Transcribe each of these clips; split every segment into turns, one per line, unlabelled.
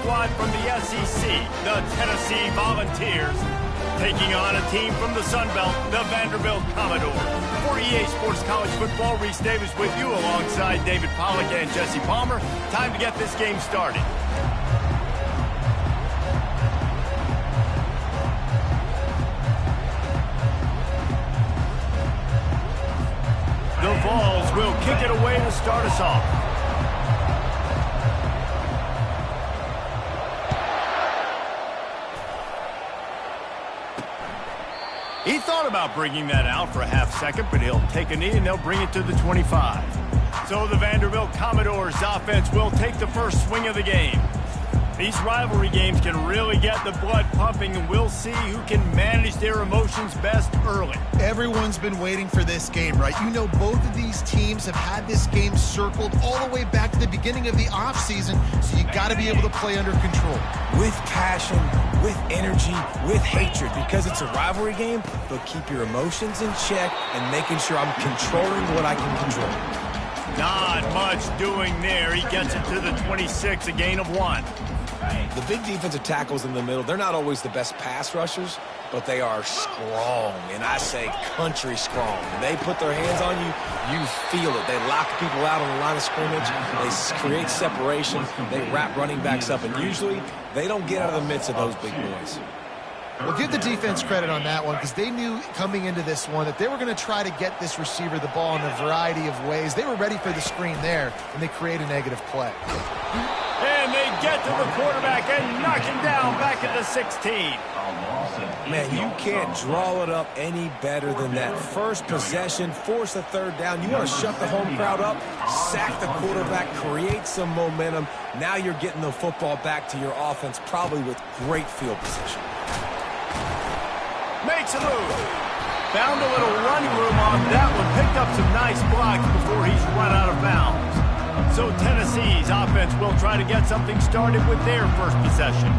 squad from the SEC, the Tennessee Volunteers, taking on a team from the Sun Belt, the Vanderbilt Commodores. For EA Sports College Football, Reese Davis with you alongside David Pollack and Jesse Palmer. Time to get this game started. The Vols will kick it away to start us off. He thought about bringing that out for a half second, but he'll take a knee and they'll bring it to the 25. So the Vanderbilt Commodores offense will take the first swing of the game. These rivalry games can really get the blood pumping, and we'll see who can manage their emotions best early.
Everyone's been waiting for this game, right? You know, both of these teams have had this game circled all the way back to the beginning of the offseason, so you got to be able to play under control.
With passion, with energy, with hatred, because it's a rivalry game, but keep your emotions in check and making sure I'm controlling what I can control.
Not much doing there. He gets it to the 26, a gain of 1.
The big defensive tackles in the middle, they're not always the best pass rushers, but they are strong, and I say country strong. When they put their hands on you, you feel it. They lock people out on the line of scrimmage. They create separation. They wrap running backs up, and usually they don't get out of the midst of those big boys.
Well, give the defense credit on that one, because they knew coming into this one that they were going to try to get this receiver the ball in a variety of ways. They were ready for the screen there, and they create a negative play.
And they get to the quarterback and knock him down back at the 16.
Man, you can't draw it up any better than that. First possession, force a third down. You want to shut the home crowd up, sack the quarterback, create some momentum. Now you're getting the football back to your offense, probably with great field position.
Makes a move. Found a little running room on that one. Picked up some nice blocks before he's run out of bounds. So Tennessee's offense will try to get something started with their first possession.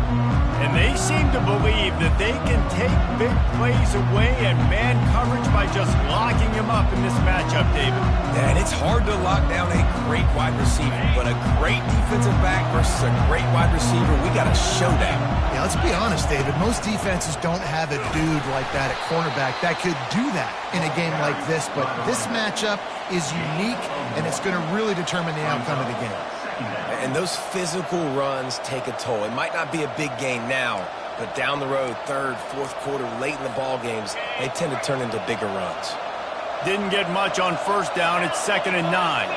And they seem to believe that they can take big plays away and man coverage by just locking him up in this matchup, David.
Yeah, and it's hard to lock down a great wide receiver, but a great defensive back versus a great wide receiver, we got a showdown.
Yeah, let's be honest, David. Most defenses don't have a dude like that at cornerback that could do that in a game like this, but this matchup is unique, and it's going to really determine the outcome of the game.
And those physical runs take a toll. It might not be a big game now, but down the road, third, fourth quarter, late in the ball games, they tend to turn into bigger runs.
Didn't get much on first down. It's 2nd and 9.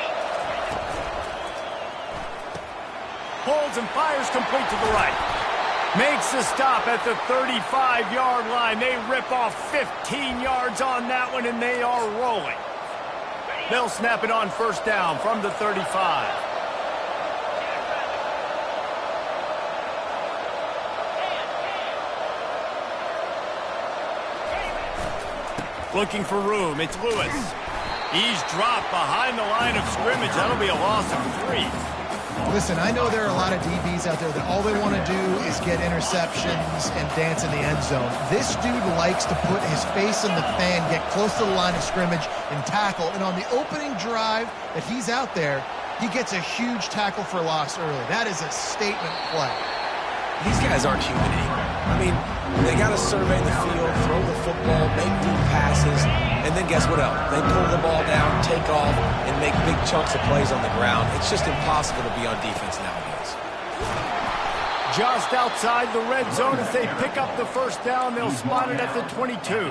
Holds and fires complete to the right. Makes the stop at the 35-yard line. They rip off 15 yards on that one, and they are rolling. They'll snap it on first down from the 35. Looking for room. It's Lewis. He's dropped behind the line of scrimmage. That'll be a loss of 3.
Listen, I know there are a lot of DBs out there that all they want to do is get interceptions and dance in the end zone. This dude likes to put his face in the fan, get close to the line of scrimmage, and tackle. And on the opening drive that he's out there, he gets a huge tackle for loss early. That is a statement play.
These guys aren't human anymore. I mean, they got to survey the field, throw the football, make deep passes, and then guess what else? They pull the ball down, take off, and make big chunks of plays on the ground. It's just impossible to be on defense nowadays.
Just outside the red zone as they pick up the first down. They'll spot it at the 22.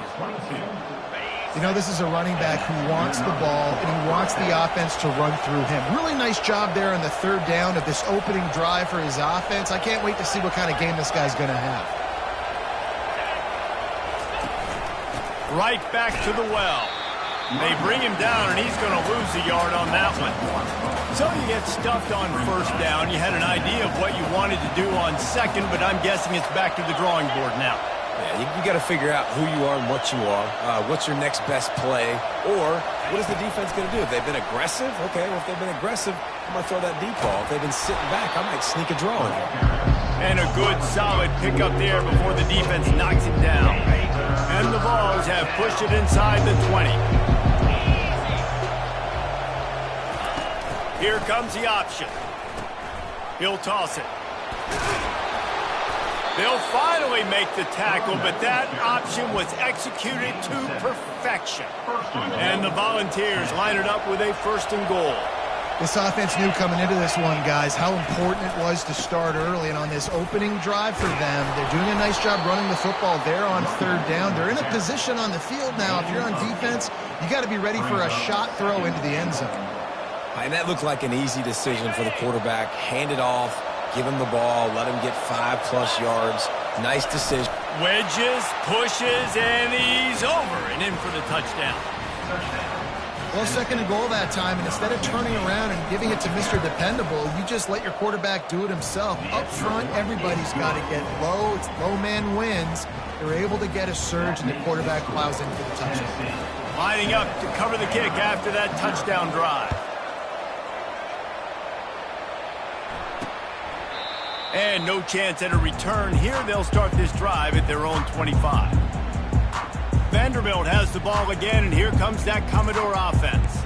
You know, this is a running back who wants the ball, and he wants the offense to run through him. Really nice job there on the third down of this opening drive for his offense. I can't wait to see what kind of game this guy's going to have.
Right back to the well. They bring him down, and he's going to lose a yard on that one. So you get stuffed on first down. You had an idea of what you wanted to do on second, but I'm guessing it's back to the drawing board now.
Yeah, you got to figure out who you are and what you are. What's your next best play? Or what is the defense going to do? If they've been aggressive, okay, well, if they've been aggressive, I'm going to throw that deep ball. If they've been sitting back, I might sneak a draw in here.
And a good, solid pickup there before the defense knocks him down. And the Vols have pushed it inside the 20. Here comes the option. He'll toss it. They'll finally make the tackle, but that option was executed to perfection. And the Volunteers line it up with a 1st and goal.
This offense knew coming into this one, guys, how important it was to start early. And on this opening drive for them, they're doing a nice job running the football. They're on 3rd down. They're in a position on the field now. If you're on defense, you got to be ready for a shot throw into the end zone.
And that looked like an easy decision for the quarterback. Hand it off, give him the ball, let him get 5+ yards. Nice decision.
Wedges, pushes, and he's over and in for the touchdown.
Well, 2nd and goal that time, and instead of turning around and giving it to Mr. Dependable, you just let your quarterback do it himself. Up front, everybody's got to get low. It's low man wins. They're able to get a surge, and the quarterback plows in for the touchdown.
Lining up to cover the kick after that touchdown drive. And no chance at a return here. They'll start this drive at their own 25. Vanderbilt has the ball again, and here comes that Commodore offense.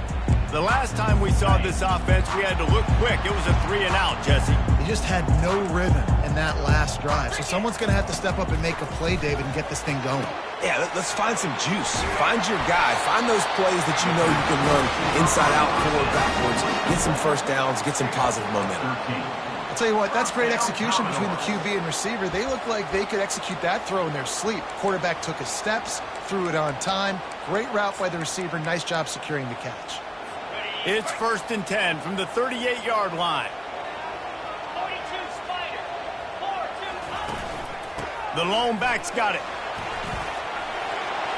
The last time we saw this offense, we had to look quick. It was a 3-and-out, Jesse.
They just had no rhythm in that last drive. So someone's going to have to step up and make a play, David, and get this thing going.
Yeah, let's find some juice. Find your guy. Find those plays that you know you can run inside out, forward, backwards. Get some 1st downs. Get some positive momentum.
I'll tell you what, that's great execution between the QB and receiver. They look like they could execute that throw in their sleep. The quarterback took his steps, threw it on time. Great route by the receiver. Nice job securing the catch.
It's 1st and 10 from the 38-yard line.
42 Spider. 4-2.
The lone back's got it.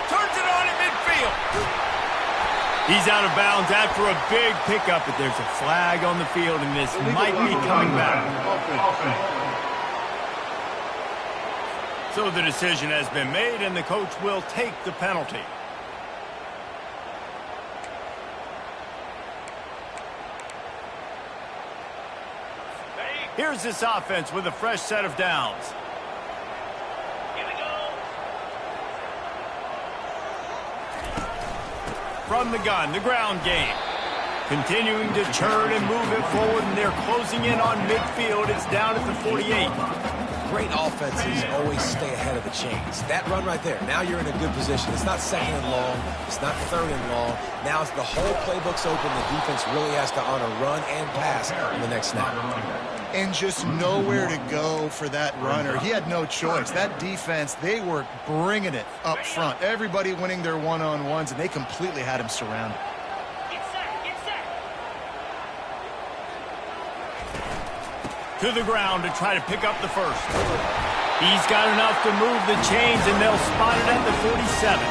Turns it on at midfield. He's out of bounds after a big pickup, but there's a flag on the field, and this might be coming back. So the decision has been made, and the coach will take the penalty. Here's this offense with a fresh set of downs.
Here we go.
From the gun, the ground game. Continuing to churn and move it forward, and they're closing in on midfield. It's down at the 48.
Great offenses always stay ahead of the chains. That run right there, now you're in a good position. It's not 2nd and long. It's not 3rd and long. Now it's the whole playbook's open. The defense really has to honor run and pass in the next snap.
And just nowhere to go for that runner. He had no choice. That defense, they were bringing it up front. Everybody winning their one-on-ones, and they completely had him surrounded.
Get set. Get set.
To the ground to try to pick up the 1st. He's got enough to move the chains, and they'll spot it at the 47.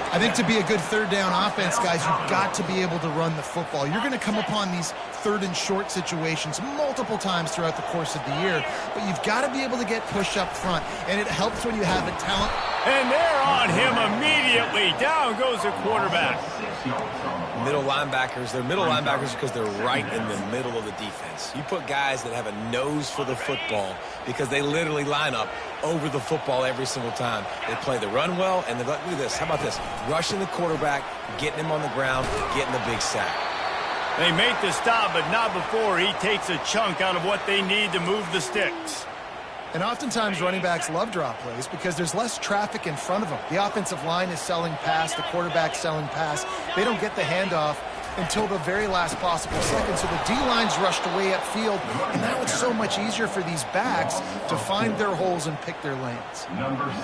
I think to be a good 3rd down offense, guys, you've got to be able to run the football. You're going to come upon these 3rd and short situations multiple times throughout the course of the year, but you've got to be able to get push up front, and it helps when you have a talent.
And they're on him immediately. Down goes the quarterback.
Middle linebackers, they're middle linebackers because they're right in the middle of the defense. You put guys that have a nose for the football because they literally line up over the football every single time. They play the run well, and look at this. How about this? Rushing the quarterback, getting him on the ground, getting the big sack.
They make the stop, but not before he takes a chunk out of what they need to move the sticks.
And oftentimes running backs love draw plays because there's less traffic in front of them. The offensive line is selling pass, the quarterback's selling pass. They don't get the handoff until the very last possible second. So the D-line's rushed away upfield, and now it's so much easier for these backs to find their holes and pick their lanes.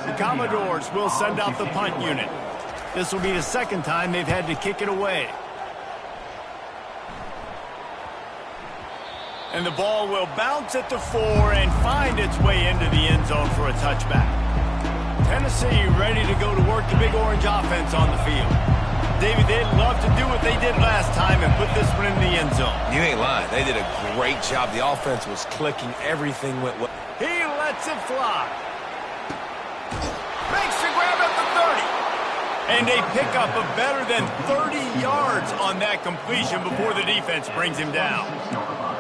The Commodores will send out the punt unit. This will be the 2nd time they've had to kick it away. And the ball will bounce at the 4 and find its way into the end zone for a touchback. Tennessee ready to go to work the Big Orange offense on the field. David, they'd love to do what they did last time and put this one in the end zone.
You ain't lying. They did a great job. The offense was clicking. Everything went well.
He lets it fly. Makes the grab at the 30. And they pick up a better than 30 yards on that completion before the defense brings him down.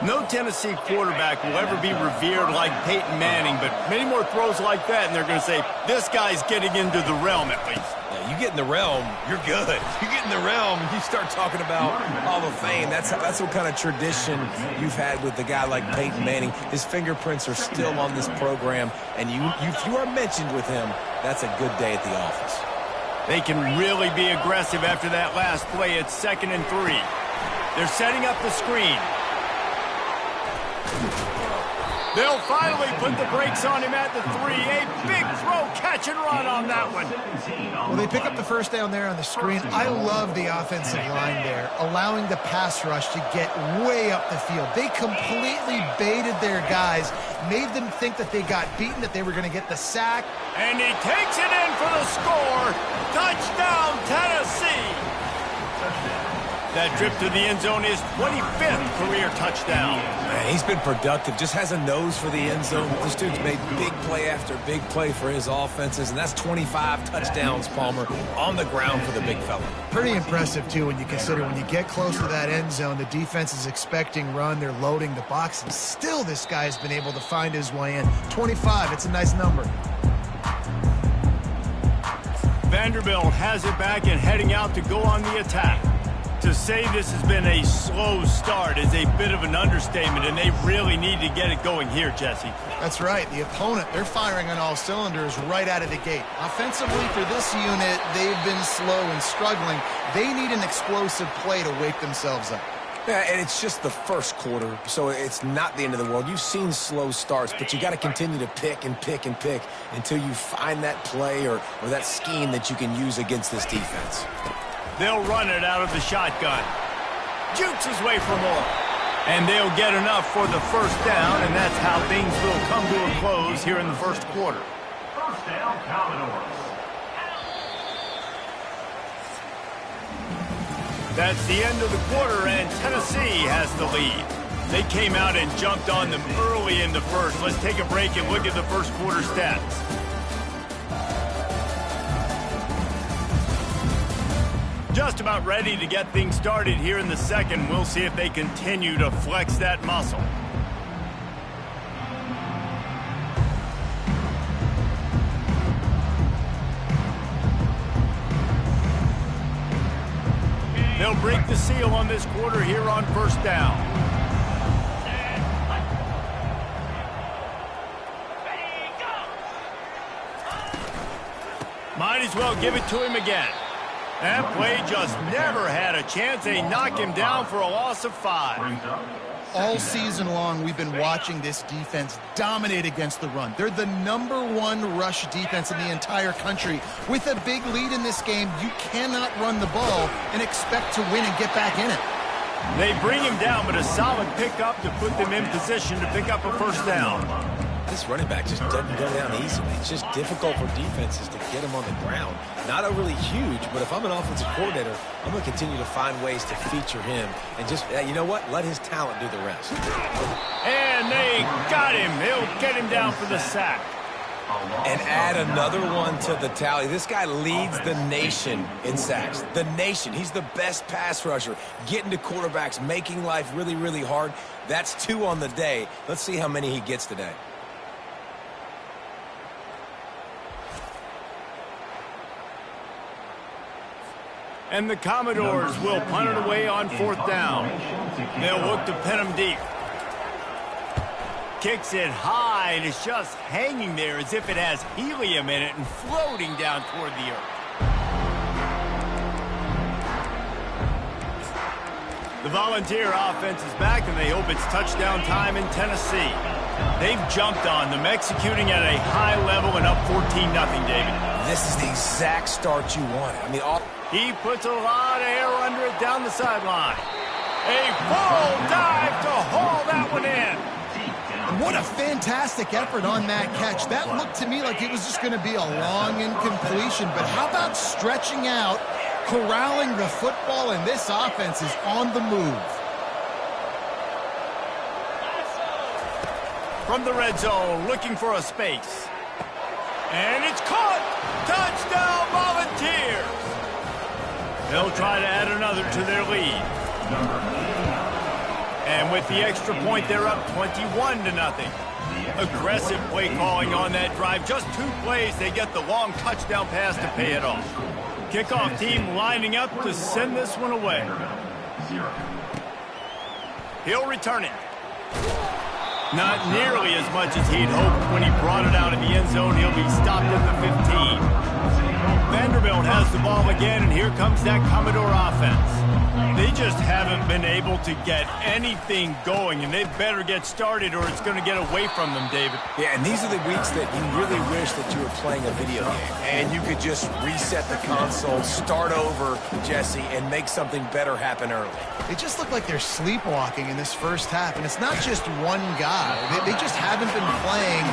No Tennessee quarterback will ever be revered like Peyton Manning, but many more throws like that, and they're going to say, this guy's getting into the realm at least.
Now, you get in the realm, you're good. You get in the realm, you start talking about Hall of Fame. That's what kind of tradition you've had with a guy like Peyton Manning. His fingerprints are still on this program, and if you are mentioned with him, that's a good day at the office.
They can really be aggressive after that last play. It's 2nd and 3. They're setting up the screen. They'll finally put the brakes on him at the 3. A big throw, catch and run on that one.
Well, they pick up the first down there on the screen. I love the offensive line there, allowing the pass rush to get way up the field. They completely baited their guys, made them think that they got beaten, that they were going to get the sack.
And he takes it in for the score. Touchdown, Tennessee. That trip to the end zone is 25th career touchdown.
Man, he's been productive, just has a nose for the end zone. This dude's made big play after big play for his offenses, and that's 25 touchdowns, Palmer, on the ground for the big fella.
Pretty impressive, too, when you consider when you get close to that end zone, the defense is expecting run, they're loading the box, and still this guy has been able to find his way in. 25, it's a nice number.
Vanderbilt has it back and heading out to go on the attack. To say this has been a slow start is a bit of an understatement, and they really need to get it going here, Jesse.
That's right. The opponent, they're firing on all cylinders right out of the gate. Offensively, for this unit, they've been slow and struggling. They need an explosive play to wake themselves up.
Yeah, and it's just the first quarter, so it's not the end of the world. You've seen slow starts, but you got to continue to pick and pick and pick until you find that play or that scheme that you can use against this defense.
They'll run it out of the shotgun. Jukes his way for more. And they'll get enough for the first down, and that's how things will come to a close here in the first quarter.
First down, Commodores.
That's the end of the quarter, and Tennessee has the lead. They came out and jumped on them early in the first. Let's take a break and look at the first quarter stats. Just about ready to get things started here in the second. We'll see if they continue to flex that muscle. They'll break the seal on this quarter here on first down. Might as well give it to him again. That play just never had a chance. They knock him down for a loss of 5.
All season long, we've been watching this defense dominate against the run. They're the #1 rush defense in the entire country. With a big lead in this game, you cannot run the ball and expect to win and get back in it.
They bring him down, but a solid pickup to put them in position to pick up a first down.
This running back just doesn't go down easily. It's just difficult for defenses to get him on the ground. Not overly huge, but if I'm an offensive coordinator, I'm going to continue to find ways to feature him and just, you know what, let his talent do the rest.
And they got him. They'll get him down for the sack.
And add another one to the tally. This guy leads the nation in sacks. The nation. He's the best pass rusher. Getting to quarterbacks, making life really, really hard. That's 2 on the day. Let's see how many he gets today.
And the Commodores will punt it away on fourth down. They'll look to pin him deep. Kicks it high, and it's just hanging there as if it has helium in it and floating down toward the earth. The Volunteer offense is back, and they hope it's touchdown time in Tennessee. They've jumped on them, executing at a high level and up 14-0, David.
This is the exact start you wanted. I mean,
he puts a lot of air under it down the sideline. A full dive to haul that one in.
And what a fantastic effort on that catch. That looked to me like it was just going to be a long incompletion, but how about stretching out, corralling the football, and this offense is on the move.
From the red zone, looking for a space. And it's caught! Touchdown, Volunteers! They'll try to add another to their lead. And with the extra point, they're up 21-0. Aggressive play calling on that drive. Just 2 plays, they get the long touchdown pass to pay it off. Kickoff team lining up to send this one away. He'll return it. Not nearly as much as he'd hoped when he brought it out of the end zone. He'll be stopped at the 15. Vanderbilt has the ball again, and here comes that Commodore offense. They just haven't been able to get anything going, and they better get started or it's going to get away from them, David.
Yeah, and these are the weeks that you really wish that you were playing a video game and you could just reset the console, start over, Jesse, and make something better happen early.
They just look like they're sleepwalking in this first half, and it's not just one guy. They just haven't been playing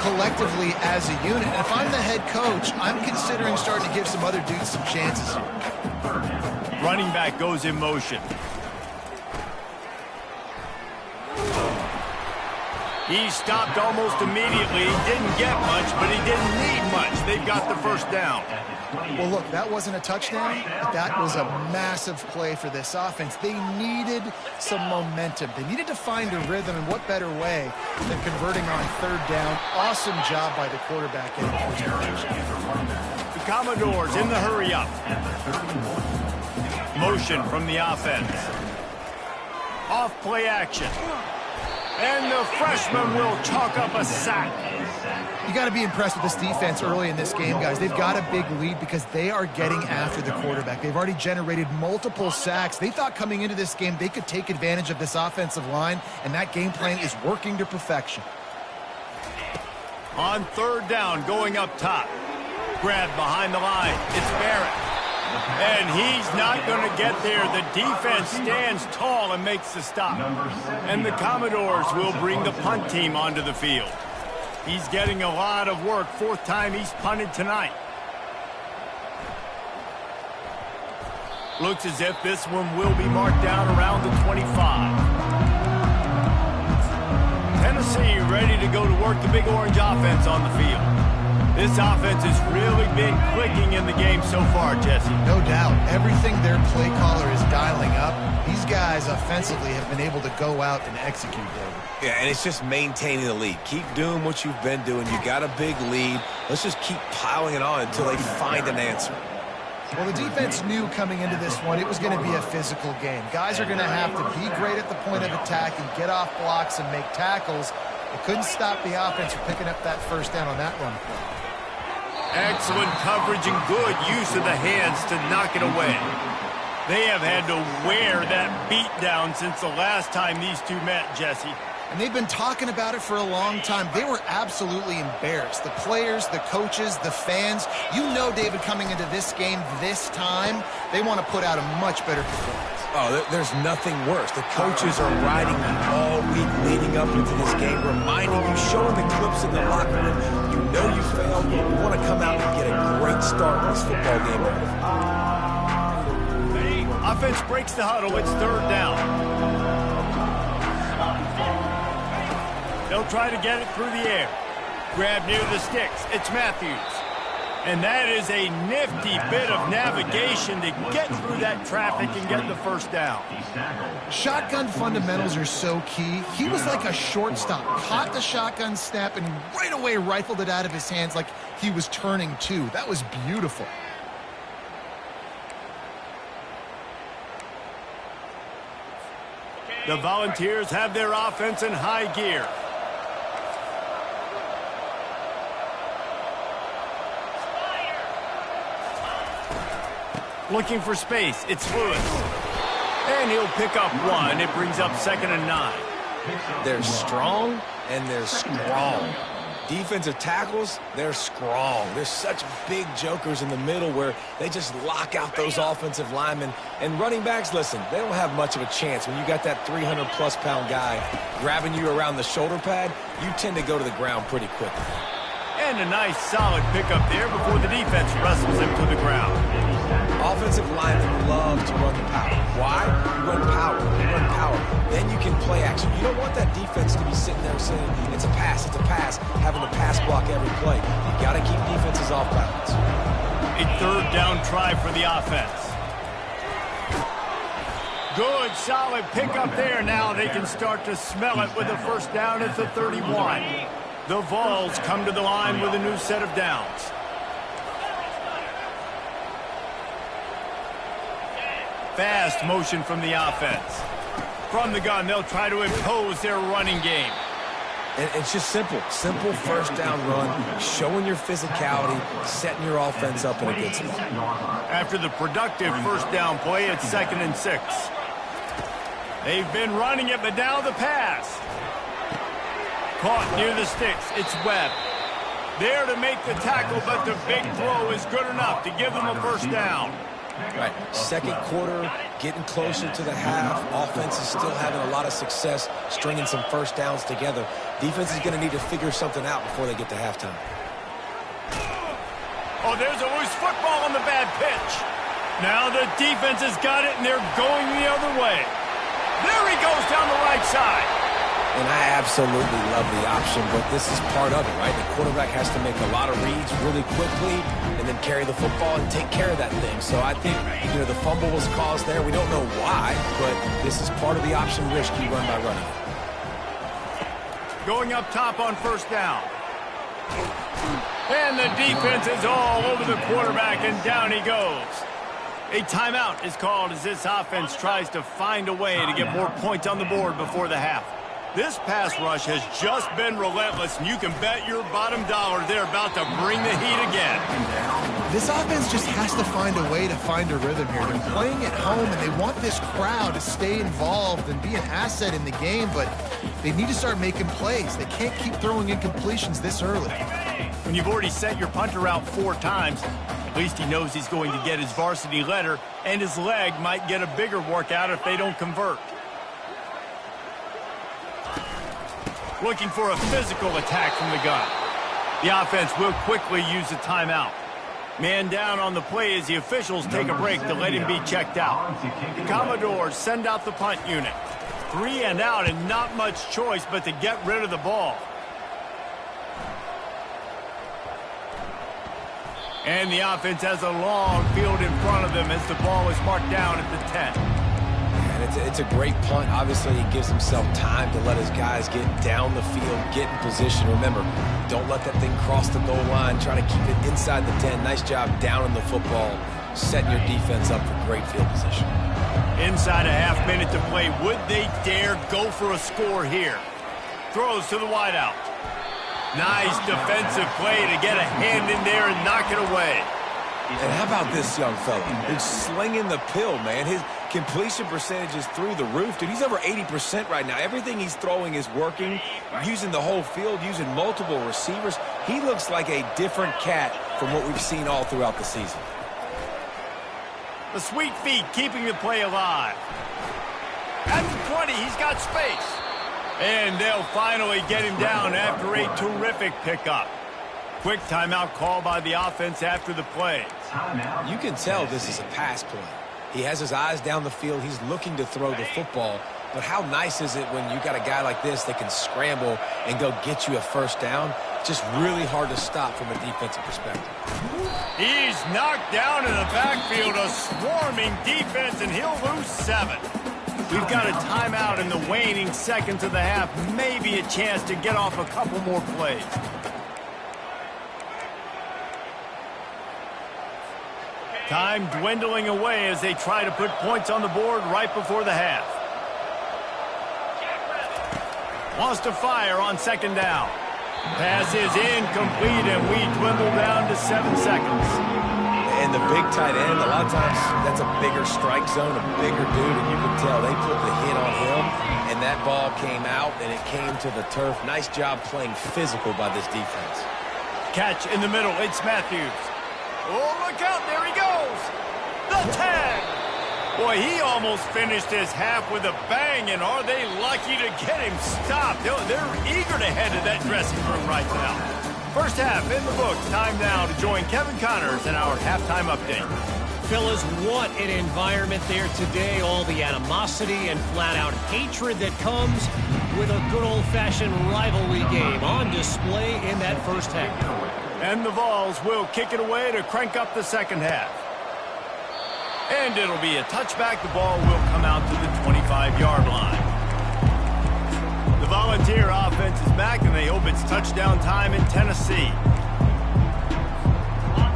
collectively as a unit. And if I'm the head coach, I'm considering starting to give some other dudes some chances here.
Running back goes in motion. He stopped almost immediately. He didn't get much, but he didn't need much. They've got the first down.
Well, look, that wasn't a touchdown, but that was a massive play for this offense. They needed some momentum. They needed to find a rhythm, and what better way than converting on third down. Awesome job by the quarterback in the first position.
The Commodores in the hurry up. Motion from the offense. Off play action. And the freshman will chalk up a sack.
You got to be impressed with this defense early in this game, guys. They've got a big lead because they are getting after the quarterback. They've already generated multiple sacks. They thought coming into this game they could take advantage of this offensive line, and that game plan is working to perfection.
On third down, going up top. Grab behind the line. It's Barrett. And he's not going to get there. The defense stands tall and makes the stop. And the Commodores will bring the punt team onto the field. He's getting a lot of work. Fourth time he's punted tonight. Looks as if this one will be marked down around the 25. Tennessee ready to go to work the Big Orange offense on the field. This offense has really been clicking in the game so far, Jesse.
No doubt. Everything their play caller is dialing up, these guys offensively have been able to go out and execute, David.
Yeah, and it's just maintaining the lead. Keep doing what you've been doing. You got a big lead. Let's just keep piling it on until they find an answer.
Well, the defense knew coming into this one it was going to be a physical game. Guys are going to have to be great at the point of attack and get off blocks and make tackles. It couldn't stop the offense from picking up that first down on that run play.
Excellent coverage and good use of the hands to knock it away. They have had to wear that beat down since the last time these two met, Jesse.
And they've been talking about it for a long time. They were absolutely embarrassed. The players, the coaches, the fans. You know, David, coming into this game this time, they want to put out a much better performance.
Oh, there's nothing worse. The coaches are riding you all week leading up into this game, reminding you, showing the clips in the locker room. You know you failed, but you want to come out and get a great start in this football game.
Offense breaks the huddle. It's third down. They'll try to get it through the air. Grab near the sticks. It's Matthews. And that is a nifty bit of navigation to get through that traffic and get the first down.
Shotgun fundamentals are so key. He was like a shortstop. Caught the shotgun snap and right away rifled it out of his hands like he was turning two. That was beautiful.
The Volunteers have their offense in high gear. Looking for space. It's Lewis. And he'll pick up one. It brings up 2nd and 9.
They're strong and they're strong. Defensive tackles, they're strong. There's such big jokers in the middle where they just lock out those offensive linemen. And running backs, listen, they don't have much of a chance. When you got that 300-plus pound guy grabbing you around the shoulder pad, you tend to go to the ground pretty quickly.
And a nice solid pickup there before the defense wrestles him to the ground.
Offensive linemen love to run the power. Why? You run power. You run power. Then you can play action. You don't want that defense to be sitting there saying, it's a pass, having to pass block every play. You got to keep defenses off balance.
A third down try for the offense. Good, solid pickup there. Now they can start to smell it with a first down at the 31. The Vols come to the line with a new set of downs. fast motion from the offense. From the gun, they'll try to impose their running game.
And it's just simple. Simple first down run, showing your physicality, setting your offense up in a good spot.
After the productive first down play, it's 2nd and 6. They've been running it, but now the pass. Caught near the sticks. It's Webb. There to make the tackle, but the big throw is good enough to give them a first down.
Right. Second quarter, getting closer to the half. Offense is still having a lot of success stringing some first downs together. Defense is going to need to figure something out before they get to halftime.
Oh, there's a loose football on the bad pitch. Now the defense has got it, and they're going the other way. There he goes down the right side.
And I absolutely love the option, but this is part of it, right? The quarterback has to make a lot of reads really quickly and then carry the football and take care of that thing. So I think, the fumble was caused there. We don't know why, but this is part of the option risk you run by running.
Going up top on first down. And the defense is all over the quarterback, and down he goes. A timeout is called as this offense tries to find a way to get more points on the board before the half. This pass rush has just been relentless, and you can bet your bottom dollar they're about to bring the heat again.
This offense just has to find a way to find a rhythm here. They're playing at home, and they want this crowd to stay involved and be an asset in the game, but they need to start making plays. They can't keep throwing incompletions this early.
When you've already sent your punter out 4 times, at least he knows he's going to get his varsity letter, and his leg might get a bigger workout if they don't convert. Looking for a physical attack from the gun. The offense will quickly use a timeout. Man down on the play as the officials take a break to let him be checked out. The Commodores send out the punt unit. 3 and out, and not much choice but to get rid of the ball. And the offense has a long field in front of them as the ball is marked down at the 10.
And it's a great punt. Obviously, he gives himself time to let his guys get down the field, get in position. Remember, don't let that thing cross the goal line. Try to keep it inside the 10. Nice job down in the football, setting your defense up for great field position.
Inside a half minute to play. Would they dare go for a score here? Throws to the wideout. Nice defensive play to get a hand in there and knock it away.
And how about this young fella? He's slinging the pill, man. His completion percentage is through the roof. Dude, he's over 80% right now. Everything he's throwing is working, using the whole field, using multiple receivers. He looks like a different cat from what we've seen all throughout the season.
The sweet feet keeping the play alive. At the 20, he's got space. And they'll finally get him down after a terrific pickup. Quick timeout call by the offense after the play.
You can tell this is a pass play. He has his eyes down the field. He's looking to throw the football. But how nice is it when you got a guy like this that can scramble and go get you a first down? Just really hard to stop from a defensive perspective.
He's knocked down in the backfield, a swarming defense, and he'll lose 7. We've got a timeout in the waning seconds of the half. Maybe a chance to get off a couple more plays. Time dwindling away as they try to put points on the board right before the half. Wants to fire on 2nd down. Pass is incomplete, and we dwindle down to 7 seconds.
And the big tight end, a lot of times that's a bigger strike zone, a bigger dude, and you can tell they put the hit on him, and that ball came out, and it came to the turf. Nice job playing physical by this defense.
Catch in the middle. It's Matthews. Oh, look out. There he goes. The tag. Boy, he almost finished his half with a bang, and are they lucky to get him stopped? They're eager to head to that dressing room right now. First half in the books. Time now to join Kevin Connors in our halftime update.
Fellas, what an environment there today. All the animosity and flat-out hatred that comes with a good old-fashioned rivalry game on display in that first half.
And the Vols will kick it away to crank up the second half. And it'll be a touchback. The ball will come out to the 25-yard line. The Volunteer offense is back, and they hope it's touchdown time in Tennessee.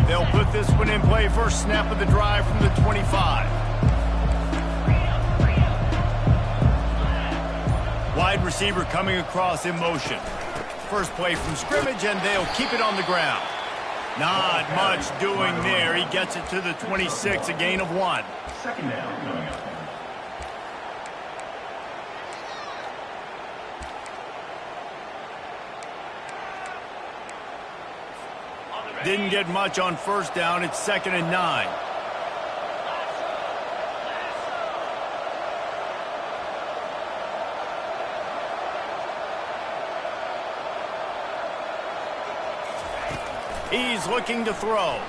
They'll put this one in play. First snap of the drive from the 25. Wide receiver coming across in motion. First play from scrimmage, and they'll keep it on the ground. Not much doing there. He gets it to the 26, a gain of 1.
Second down coming up.
Didn't get much on first down. It's 2nd and 9. He's looking to throw.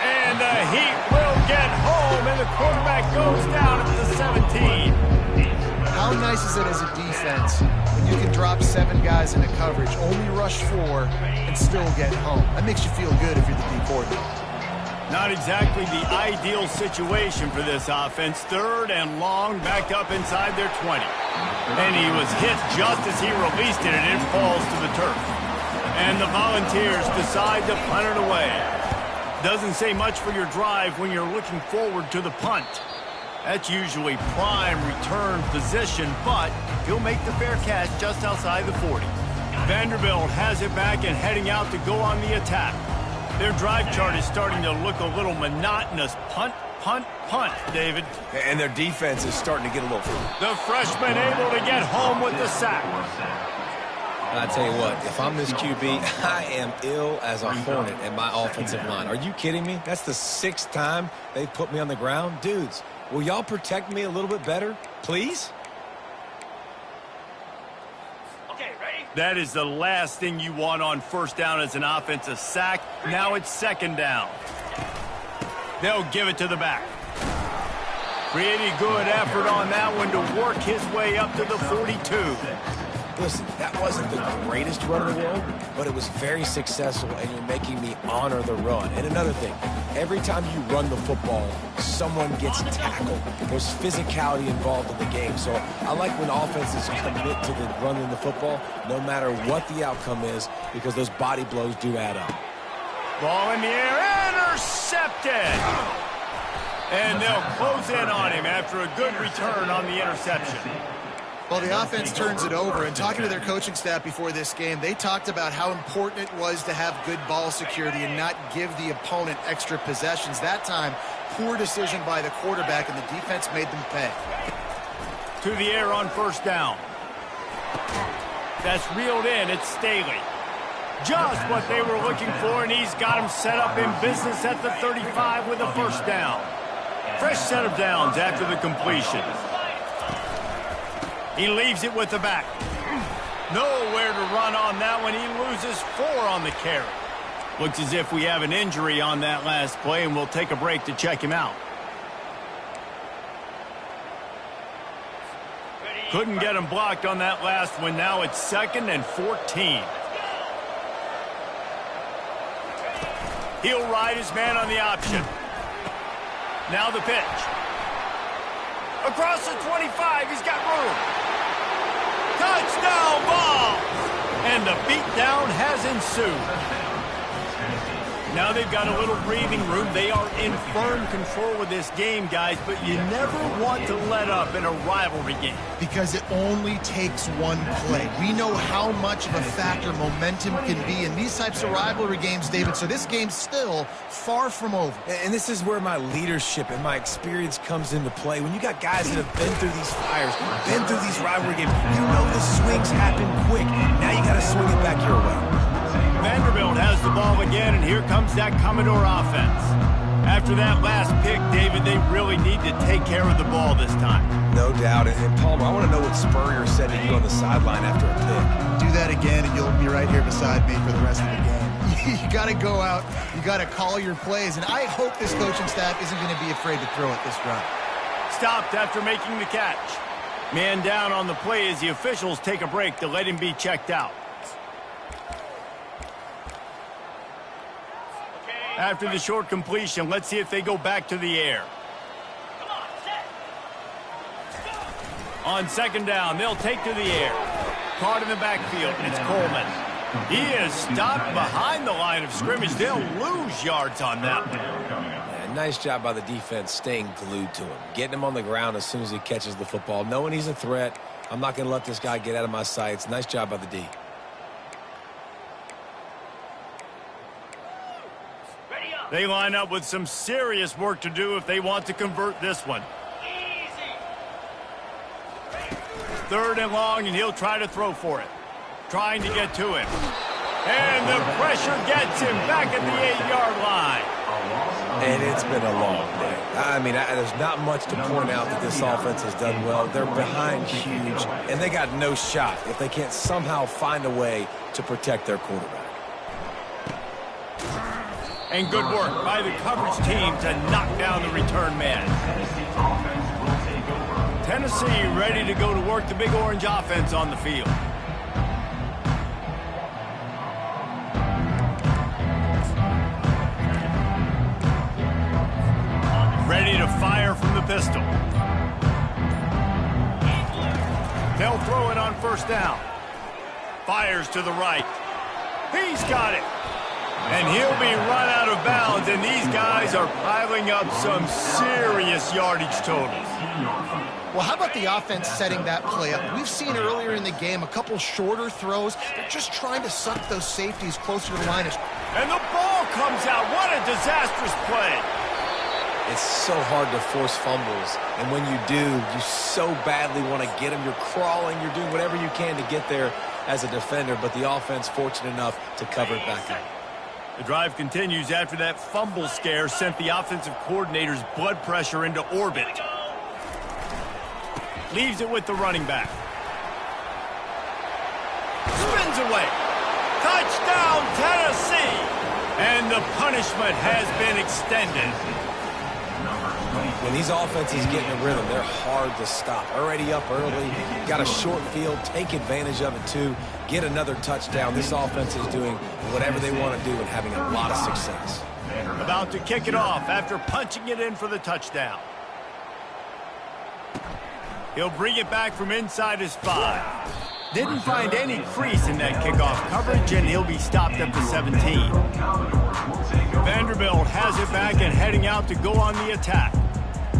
And the Heat will get home, and the quarterback goes down at the 17.
How nice is it as a defense when you can drop 7 guys into coverage, only rush 4, and still get home? That makes you feel good if you're the D coordinator.
Not exactly the ideal situation for this offense. 3rd and long, back up inside their 20. And he was hit just as he released it, and it falls to the turf. And the Volunteers decide to punt it away. Doesn't say much for your drive when you're looking forward to the punt. That's usually prime return position, but he'll make the fair catch just outside the 40. Vanderbilt has it back and heading out to go on the attack. Their drive chart is starting to look a little monotonous. Punt, punt, punt, David.
And their defense is starting to get a little...
The freshman able to get home with the sack.
I tell you what, if I'm this QB, I am ill as a hornet in my offensive line. Are you kidding me? That's the 6th time they've put me on the ground. Dudes, will y'all protect me a little bit better, please?
Okay, ready?
That is the last thing you want on first down as an offensive sack. Now it's 2nd down. They'll give it to the back. Pretty good effort on that one to work his way up to the 42.
Listen, that wasn't the greatest run in the world, but it was very successful, and you're making me honor the run. And another thing, every time you run the football, someone gets tackled. There's physicality involved in the game. So I like when offenses commit to the running the football, no matter what the outcome is, because those body blows do add up.
Ball in the air, intercepted! And they'll close in on him after a good return on the interception.
Well, the offense turns it over, and talking to their coaching staff before this game, they talked about how important it was to have good ball security and not give the opponent extra possessions. That time, poor decision by the quarterback, and the defense made them pay.
To the air on first down. That's reeled in. It's Staley. Just what they were looking for, and he's got him set up in business at the 35 with a first down. Fresh set of downs after the completion. He leaves it with the back. Nowhere to run on that one. He loses 4 on the carry. Looks as if we have an injury on that last play, and we'll take a break to check him out. Couldn't get him blocked on that last one. Now it's 2nd and 14. He'll ride his man on the option. Now the pitch. Across the 25, he's got room. Touchdown ball! And the beatdown has ensued. Now they've got a little breathing room. They are in firm control of this game, guys, but you never want to let up in a rivalry game.
Because it only takes one play. We know how much of a factor momentum can be in these types of rivalry games, David, so this game's still far from over.
And this is where my leadership and my experience comes into play. When you got guys that have been through these fires, been through these rivalry games, you know the swings happen quick. Now you got to swing it back your way.
Vanderbilt has the ball again, and here comes that Commodore offense. After that last pick, David, they really need to take care of the ball this time.
No doubt. And Palmer, I want to know what Spurrier said to you on the sideline after a pick.
Do that again, and you'll be right here beside me for the rest of the game. You got to go out. You got to call your plays, and I hope this coaching staff isn't going to be afraid to throw it this drive.
Stopped after making the catch. Man down on the play as the officials take a break to let him be checked out. After the short completion, let's see if they go back to the air.
Come on, set.
On second down, they'll take to the air. Caught in the backfield, it's Coleman. He is stopped behind the line of scrimmage. They'll lose yards on that one.
Yeah, nice job by the defense staying glued to him. Getting him on the ground as soon as he catches the football. Knowing he's a threat, I'm not going to let this guy get out of my sights. Nice job by the D.
Ready up.
They line up with some serious work to do if they want to convert this one.
Easy.
3rd and long, and he'll try to throw for it. Trying to get to him. And the pressure gets him back at the 8-yard line.
And it's been a long day. I mean, there's not much to point out that this offense has done well. They're behind huge, and they got no shot if they can't somehow find a way to protect their quarterback.
And good work by the coverage team to knock down the return man. Tennessee ready to go to work the Big Orange offense on the field. Ready to fire from the pistol. They'll throw it on 1st down. Fires to the right. He's got it. And he'll be run out of bounds, and these guys are piling up some serious yardage totals.
Well, how about the offense setting that play up? We've seen earlier in the game a couple shorter throws. They're just trying to suck those safeties closer to the line.
And the ball comes out. What a disastrous play.
It's so hard to force fumbles, and when you do, you so badly want to get them. You're crawling, you're doing whatever you can to get there as a defender, but the offense fortunate enough to cover it back up.
The drive continues after that fumble scare sent the offensive coordinator's blood pressure into orbit. Leaves it with the running back. Spins away. Touchdown, Tennessee! And the punishment has been extended.
When these offenses get in a rhythm, they're hard to stop. Already up early, got a short field, take advantage of it too, get another touchdown. This offense is doing whatever they want to do and having a lot of success.
About to kick it off after punching it in for the touchdown. He'll bring it back from inside his 5. Didn't find any crease in that kickoff coverage, and he'll be stopped at the 17. Vanderbilt has it back and heading out to go on the attack.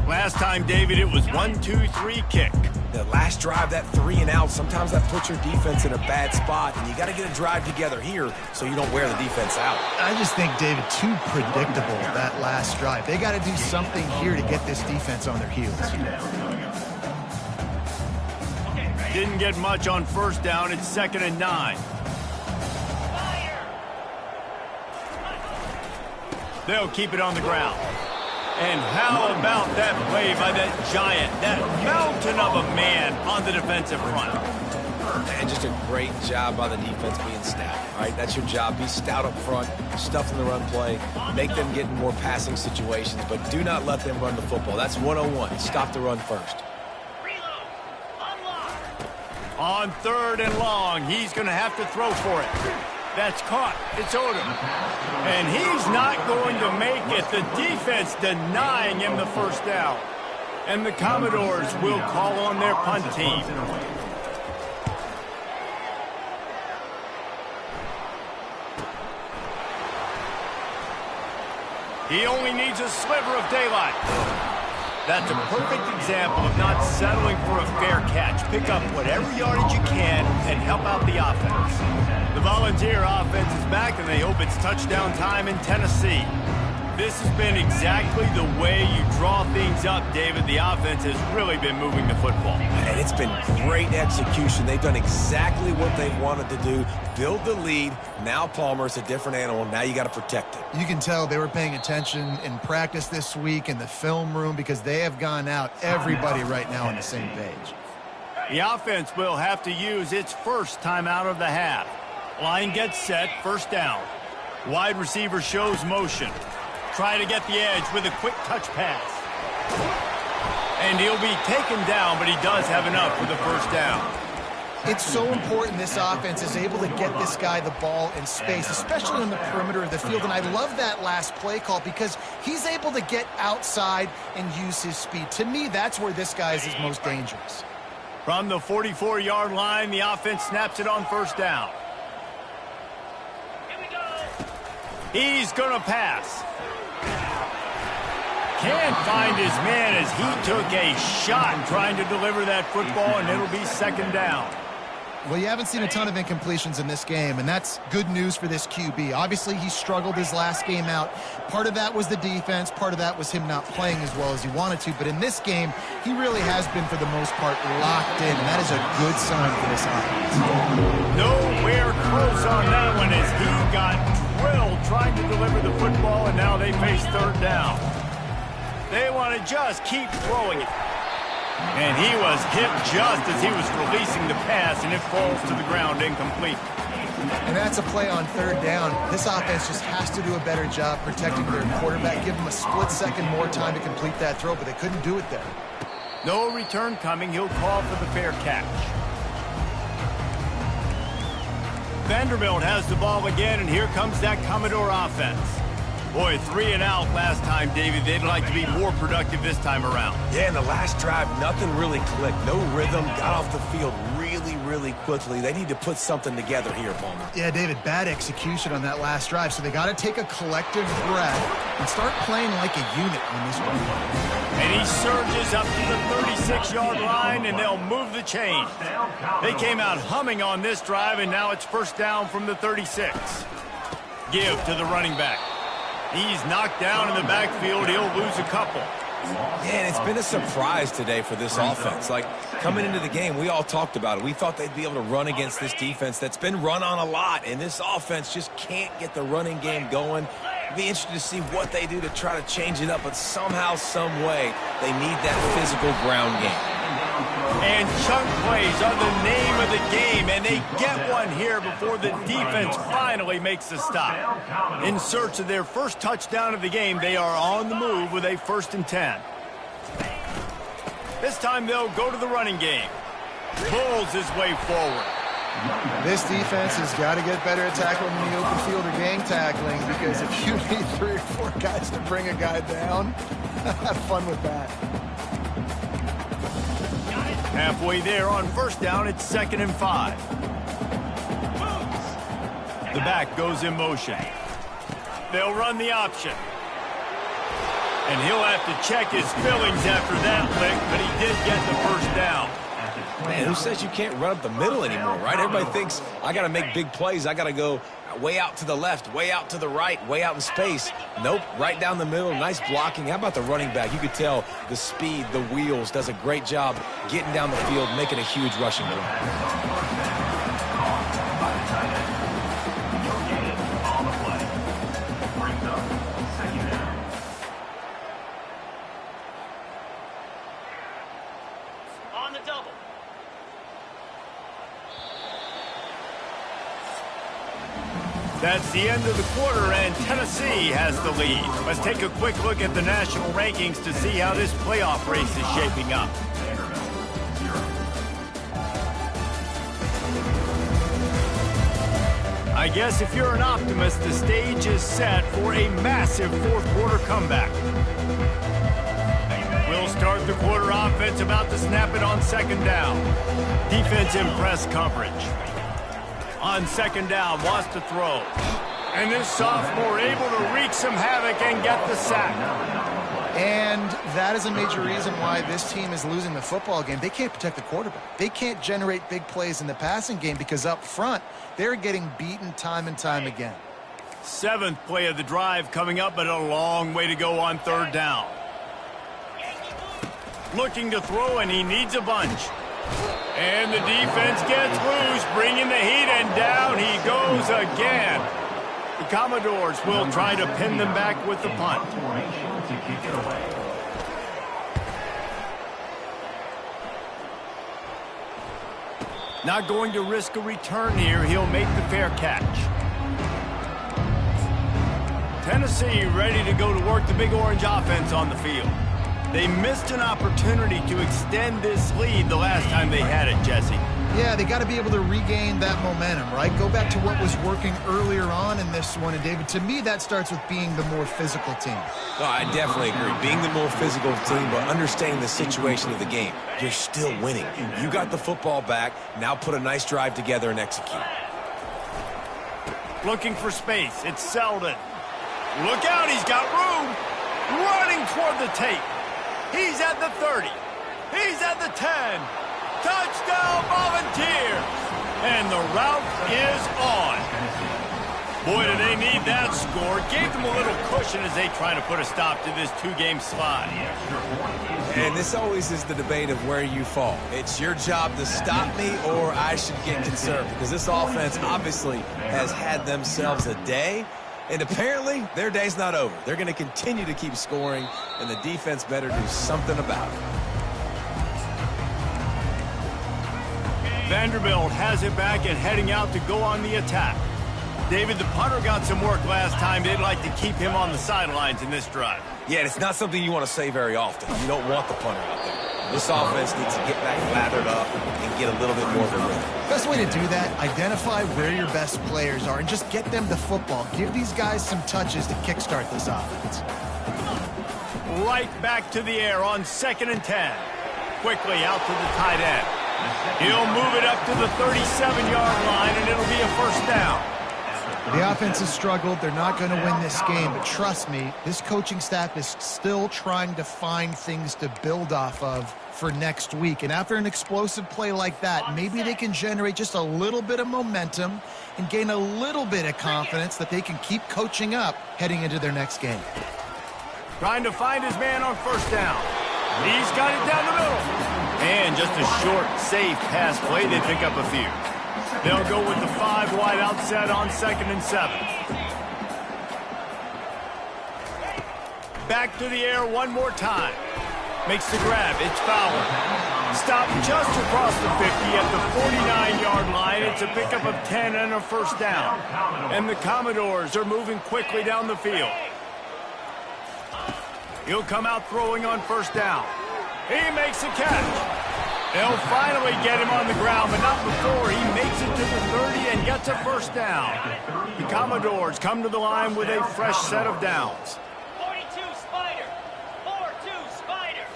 Last time, David, it was 1-2-3 kick.
The last drive, that 3 and out, sometimes that puts your defense in a bad spot, and you got to get a drive together here so you don't wear the defense out.
I just think, David, too predictable, that last drive. They got to do something here to get this defense on their heels.
Didn't get much on 1st down. It's 2nd and 9. They'll keep it on the ground. And how about that play by that giant, that mountain of a man on the defensive front?
And just a great job by the defense being stout. All right, that's your job. Be stout up front, stuff in the run play, make them get in more passing situations, but do not let them run the football. That's 101. Stop the run first.
On 3rd and long, he's going to have to throw for it. That's caught. It's Odom. And he's not going to make it. The defense denying him the 1st down. And the Commodores will call on their punt team. He only needs a sliver of daylight. That's a perfect example of not settling for a fair catch. Pick up whatever yardage you can and help out the offense. The Volunteer offense is back, and they hope it's touchdown time in Tennessee. This has been exactly the way you draw things up, David. The offense has really been moving the football.
And it's been great execution. They've done exactly what they've wanted to do. Build the lead. Now Palmer's a different animal. Now you got to protect it.
You can tell they were paying attention in practice this week in the film room because they have gone out, everybody right now on the same page.
The offense will have to use its first timeout of the half. Line gets set, 1st down. Wide receiver shows motion. Try to get the edge with a quick touch pass. And he'll be taken down, but he does have enough for the 1st down.
It's so important this offense is able to get this guy the ball in space, especially on the perimeter of the field. And I love that last play call because he's able to get outside and use his speed. To me, that's where this guy is his most dangerous.
From the 44-yard line, the offense snaps it on 1st down. He's going to pass. Can't find his man as he took a shot trying to deliver that football, and it'll be second down.
Well, you haven't seen a ton of incompletions in this game, and that's good news for this QB. Obviously, he struggled his last game out. Part of that was the defense. Part of that was him not playing as well as he wanted to. But in this game, he really has been, for the most part, locked in, and that is a good sign for this offense.
Nowhere close on that one as he got drilled trying to deliver the football, and now they face third down. They want to just keep throwing it. And he was hit just as he was releasing the pass, and it falls to the ground incomplete.
And that's a play on third down. This offense just has to do a better job protecting their quarterback. Give him a split second more time to complete that throw, but they couldn't do it there.
No return coming. He'll call for the fair catch. Vanderbilt has the ball again, and here comes that Commodore offense. Boy, 3 and out last time, David. They'd like to be more productive this time around.
Yeah, in the last drive, nothing really clicked. No rhythm, got off the field really quickly. They need to put something together here, Palmer.
Yeah, David, bad execution on that last drive, so they got to take a collective breath and start playing like a unit on this one.
And he surges up to the 36-yard line, and they'll move the chain. They came out humming on this drive, and now it's first down from the 36. Give to the running back. He's knocked down in the backfield. He'll lose a couple.
Yeah, and it's been a surprise today for this offense. Like, coming into the game, we all talked about it. We thought they'd be able to run against this defense that's been run on a lot, and this offense just can't get the running game going. It'll be interesting to see what they do to try to change it up, but somehow, some way, they need that physical ground game.
And chunk plays are the name of the game, and they get one here before the defense finally makes a stop. In search of their first touchdown of the game, they are on the move with a 1st and 10. This time they'll go to the running game. Pulls his way forward.
This defense has got to get better at tackling in the open field or gang tackling, because if you need 3 or 4 guys to bring a guy down, have fun with that.
Halfway there on first down, it's 2nd and 5. The back goes in motion. They'll run the option. And he'll have to check his fillings after that lick, but he did get the first down.
Man, who says you can't run up the middle anymore, right? Everybody thinks, I got to make big plays. I got to go way out to the left, way out to the right, way out in space. Nope, right down the middle, nice blocking. How about the running back? You could tell the speed, the wheels, does a great job getting down the field, making a huge rushing play.
On the double.
That's the end of the quarter, and Tennessee has the lead. Let's take a quick look at the national rankings to see how this playoff race is shaping up. I guess if you're an optimist, the stage is set for a massive fourth-quarter comeback. We'll start the quarter offense about to snap it on 2nd down. Defense in press coverage. On 2nd down, wants to throw. And this sophomore able to wreak some havoc and get the sack.
And that is a major reason why this team is losing the football game. They can't protect the quarterback. They can't generate big plays in the passing game because up front, they're getting beaten time and time again.
7th play of the drive coming up, but a long way to go on 3rd down. Looking to throw, and he needs a bunch. And the defense gets loose, bringing the heat, and down he goes again. The Commodores will try to pin them back with the punt. Not going to risk a return here. He'll make the fair catch. Tennessee ready to go to work the Big Orange offense on the field. They missed an opportunity to extend this lead the last time they had it, Jesse.
Yeah, they got to be able to regain that momentum, right? Go back to what was working earlier on in this one. And, David, to me, that starts with being the more physical team.
Oh, I definitely agree. Being the more physical team, but understanding the situation of the game. You're still winning. You got the football back. Now put a nice drive together and execute.
Looking for space. It's Selden. Look out, he's got room. running toward the tape. He's at the 30. He's at the 10. Touchdown, Volunteers! And the route is on. Boy, do they need that score. Gave them a little cushion as they try to put a stop to this two-game slide.
And this always is the debate of where you fall. It's your job to stop me or I should get concerned, because this offense obviously has had themselves a day, and apparently their day's not over. They're going to continue to keep scoring, and the defense better do something about it.
Vanderbilt has it back and heading out to go on the attack. David, the punter got some work last time. They'd like to keep him on the sidelines in this drive.
Yeah, it's not something you want to say very often. You don't want the punter out there. This offense needs to get back lathered up and get a little bit more of a rhythm.
Best way to do that, identify where your best players are and just get them the football. Give these guys some touches to kickstart this offense.
Right back to the air on 2nd and 10. Quickly out to the tight end. He'll move it up to the 37-yard line, and it'll be a first down.
The offense has struggled. They're not going to win this game, but trust me, this coaching staff is still trying to find things to build off of for next week. And after an explosive play like that, maybe they can generate just a little bit of momentum and gain a little bit of confidence that they can keep coaching up heading into their next game.
Trying to find his man on first down. He's got it down the middle. And just a short, safe pass play. They pick up a few. They'll go with the 5 wide out set on 2nd and 7. Back to the air one more time. Makes the grab. It's Fowler. Stopped just across the 50 at the 49-yard line. It's a pickup of 10 and a first down. And the Commodores are moving quickly down the field. He'll come out throwing on first down. He makes a catch. They'll finally get him on the ground, but not before he makes it to the 30 and gets a first down. The Commodores come to the line with a fresh set of downs.
42 Spider. 4-2 Spider.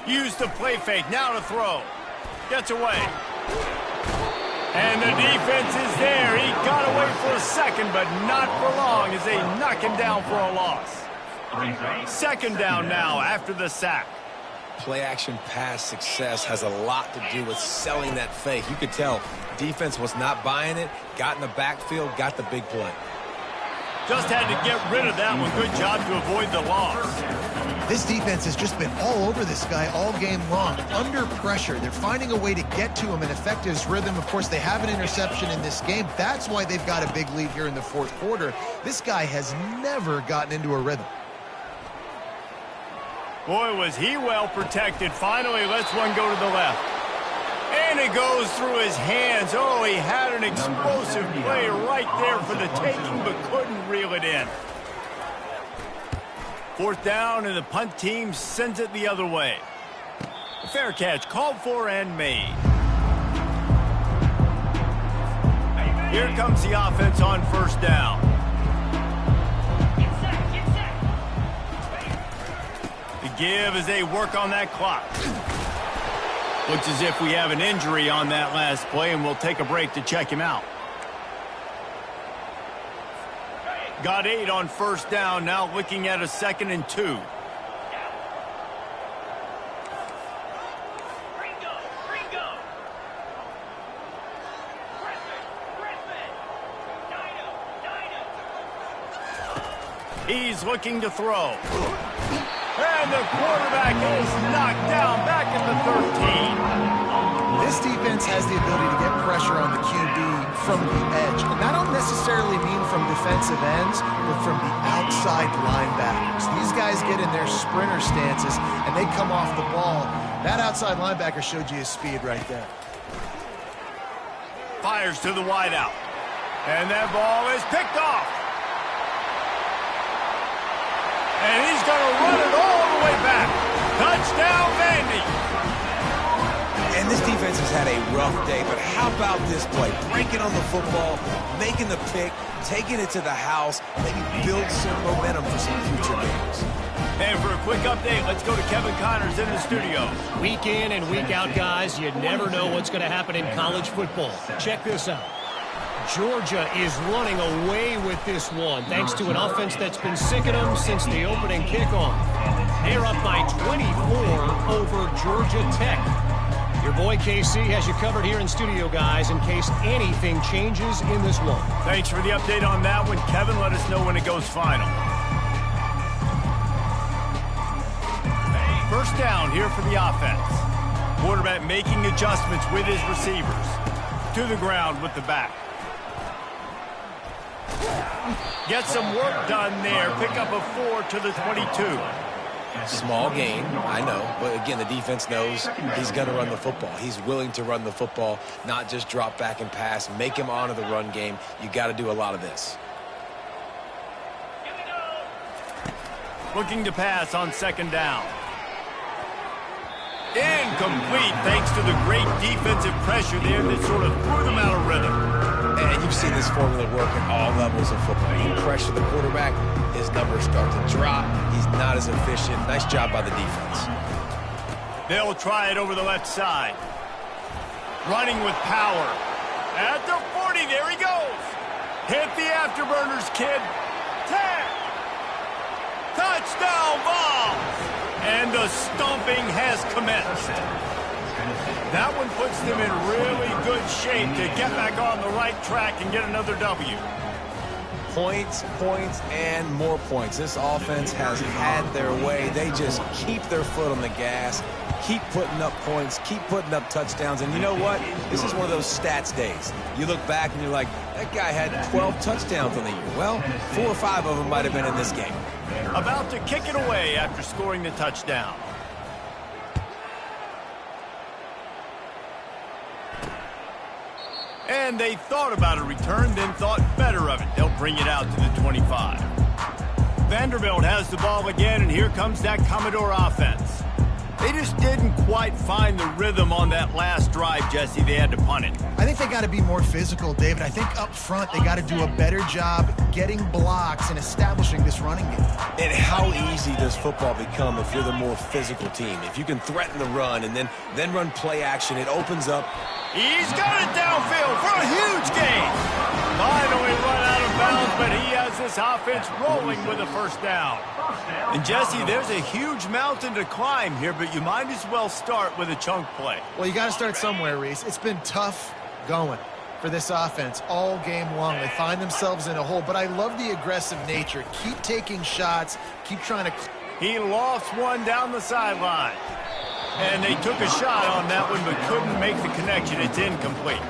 Use the play fake, now to throw. Gets away. And the defense is there. He got away for a second, but not for long as they knock him down for a loss. 2nd down now after the sack.
Play-action pass success has a lot to do with selling that fake. You could tell defense was not buying it, got in the backfield, got the big play.
Just had to get rid of that one. Good job to avoid the loss.
This defense has just been all over this guy all game long. Under pressure, they're finding a way to get to him and affect his rhythm. Of course, they have an interception in this game. That's why they've got a big lead here in the 4th quarter. This guy has never gotten into a rhythm.
Boy, was he well protected. Finally lets one go to the left. And it goes through his hands. Oh, he had an explosive play right there for the taking, but couldn't reel it in. 4th down, and the punt team sends it the other way. Fair catch called for and made. Here comes the offense on first down. Give as they work on that clock. Looks as if we have an injury on that last play, and we'll take a break to check him out. Got 8 on first down, now looking at a 2nd and 2. He's looking to throw. And the quarterback is knocked down back at the 13.
This defense has the ability to get pressure on the QB from the edge. And I don't necessarily mean from defensive ends, but from the outside linebackers. These guys get in their sprinter stances, and they come off the ball. That outside linebacker showed you his speed right there.
Fires to the wideout. And that ball is picked off. And he's going to run it all the way back. Touchdown, Vandy.
And this defense has had a rough day, but how about this play? Breaking on the football, making the pick, taking it to the house, maybe build some momentum for some future games.
And for a quick update, let's go to Kevin Connors in the studio.
Week in and week out, guys, you never know what's going to happen in college football. Check this out. Georgia is running away with this one, thanks to an offense that's been sicking them since the opening kickoff. They're up by 24 over Georgia Tech. Your boy KC has you covered here in studio, guys, in case anything changes in this one.
Thanks for the update on that one, Kevin. Let us know when it goes final. First down here for the offense. Quarterback making adjustments with his receivers. To the ground with the back. Get some work done there. Pick up a 4 to the 22.
Small gain, I know. But again, the defense knows he's going to run the football. He's willing to run the football, not just drop back and pass. Make him honor the run game. You got to do a lot of this.
Looking to pass on second down. Incomplete, thanks to the great defensive pressure there that sort of threw them out of rhythm.
And you've seen this formula work at all levels of football. You pressure the quarterback, his numbers start to drop. He's not as efficient. Nice job by the defense.
They'll try it over the left side. Running with power. At the 40, there he goes. Hit the afterburners, kid. 10. Touchdown ball. And the stomping has commenced. That one puts them in really good shape to get back on the right track and get another W.
Points, points, and more points. This offense has had their way. They just keep their foot on the gas, keep putting up points, keep putting up touchdowns. And you know what? This is one of those stats days. You look back and you're like, that guy had 12 touchdowns on the year. Well, 4 or 5 of them might have been in this game.
About to kick it away after scoring the touchdown. And they thought about a return, then thought better of it. They'll bring it out to the 25. Vanderbilt has the ball again, and here comes that Commodore offense. They just didn't quite find the rhythm on that last drive, Jesse. They had to punt it.
I think they got to be more physical, David. I think up front they got to do a better job getting blocks and establishing this running game.
And how easy does football become if you're the more physical team? If you can threaten the run and then run play action, it opens up.
He's got it downfield for a huge gain. Finally run out of bounds, but he has this offense rolling with a first down. And Jesse, there's a huge mountain to climb here, but you might as well start with a chunk play.
Well, you got to start somewhere, Reese. It's been tough going for this offense all game long. They find themselves in a hole, but I love the aggressive nature. Keep taking shots, keep trying to...
He lost one down the sideline. And they took a shot on that one, but couldn't make the connection. It's incomplete.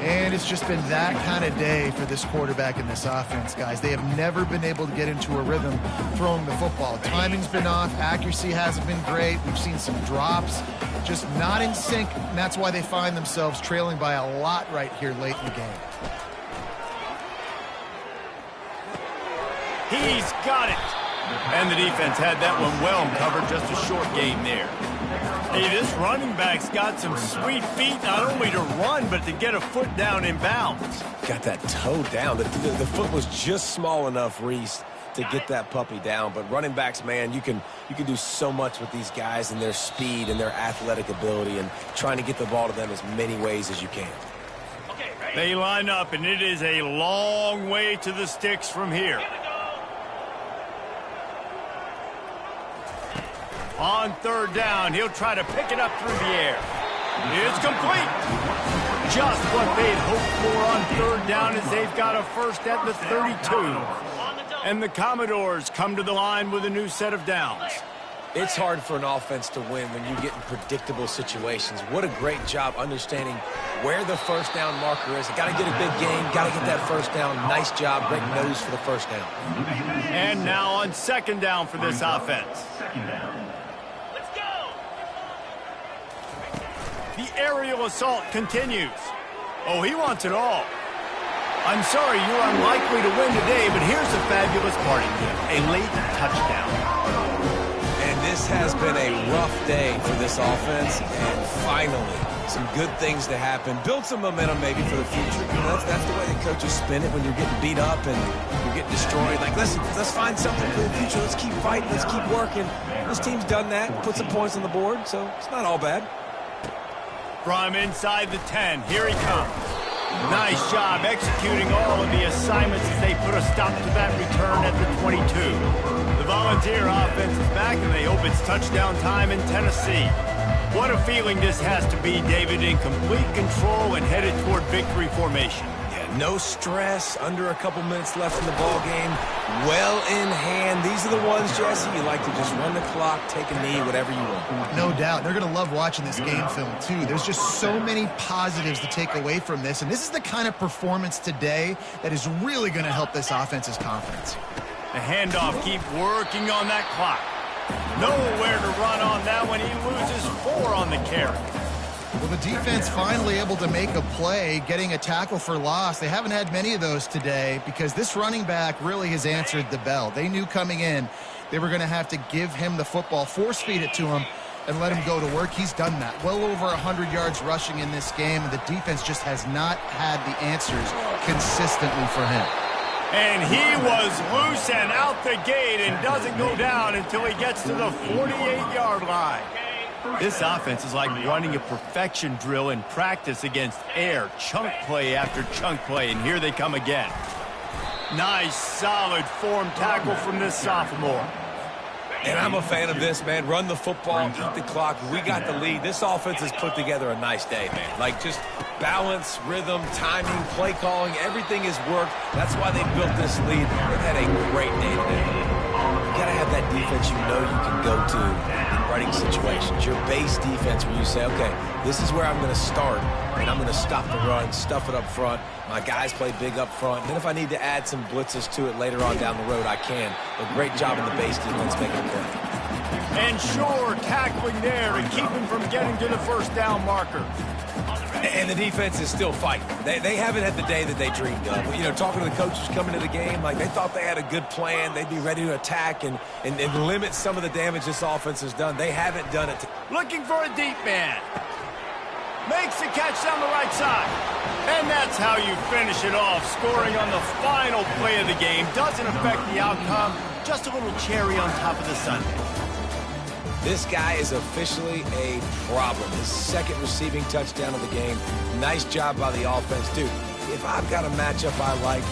And it's just been that kind of day for this quarterback and this offense, guys. They have never been able to get into a rhythm throwing the football. Timing's been off. Accuracy hasn't been great. We've seen some drops, just not in sync, and that's why they find themselves trailing by a lot right here late in the game.
He's got it. And the defense had that one well covered, just a short gain there. Hey, this running back's got some sweet feet, not only to run, but to get a foot down in bounds.
Got that toe down. The foot was just small enough, Reese, to get that puppy down. But running backs, man, you can do so much with these guys and their speed and their athletic ability and trying to get the ball to them as many ways as you can.
They line up, and it is a long way to the sticks from here. On third down, he'll try to pick it up through the air. It's complete. Just what they'd hoped for on third down as they've got a first at the 32. And the Commodores come to the line with a new set of downs.
It's hard for an offense to win when you get in predictable situations. What a great job understanding where the first down marker is. Got to get a big gain, got to get that first down. Nice job, great nose for the first down.
And now on second down for this offense. The aerial assault continues. Oh, he wants it all. I'm sorry, you're unlikely to win today, but here's a fabulous parting gift, a late touchdown.
And this has been a rough day for this offense, and finally, some good things to happen. Build some momentum maybe for the future. You know, that's the way the coaches spin it when you're getting beat up and you're getting destroyed. Like, listen, let's find something for the future. Let's keep fighting. Let's keep working. This team's done that, put some points on the board, so it's not all bad.
From inside the 10, here he comes. Nice job executing all of the assignments as they put a stop to that return at the 22. The Volunteer offense is back, and they hope it's touchdown time in Tennessee. What a feeling this has to be, David, in complete control and headed toward victory formation.
Yeah, no stress, under a couple minutes left in the ball game, well in hand. These are the ones, Jesse, you like to just run the clock, take a knee, whatever you want.
No doubt. They're going to love watching this game film, too. There's just so many positives to take away from this, and this is the kind of performance today that is really going to help this offense's confidence.
The handoff, keep working on that clock. Nowhere to run on that one. He loses 4 on the carry.
Well, the defense finally able to make a play, getting a tackle for loss. They haven't had many of those today because this running back really has answered the bell. They knew coming in they were going to have to give him the football, force feed it to him, and let him go to work. He's done that. Well over 100 yards rushing in this game, and the defense just has not had the answers consistently for him.
And he was loose and out the gate and doesn't go down until he gets to the 48-yard line. This offense is like running a perfection drill in practice against air, chunk play after chunk play, and here they come again. Nice, solid form tackle from this sophomore.
And I'm a fan of this, man. Run the football, eat the clock. We got the lead. This offense has put together a nice day, man. Like, just balance, rhythm, timing, play calling, everything has worked. That's why they built this lead. They've had a great day today. You got to have that defense you know you can go to in running situations. Your base defense where you say, okay, this is where I'm going to start, and I'm going to stop the run, stuff it up front. My guys play big up front. Then if I need to add some blitzes to it later on down the road, I can. A great job in the base defense making a play.
And sure, tackling there to keep him from getting to the first down marker.
And the defense is still fighting. They haven't had the day that they dreamed of. You know, talking to the coaches coming to the game, like they thought they had a good plan. They'd be ready to attack and limit some of the damage this offense has done. They haven't done it.
Looking for a deep man. Makes the catch down the right side. And that's how you finish it off. Scoring on the final play of the game doesn't affect the outcome. Just a little cherry on top of the sundae.
This guy is officially a problem. His second receiving touchdown of the game. Nice job by the offense, dude. If I've got a matchup I like,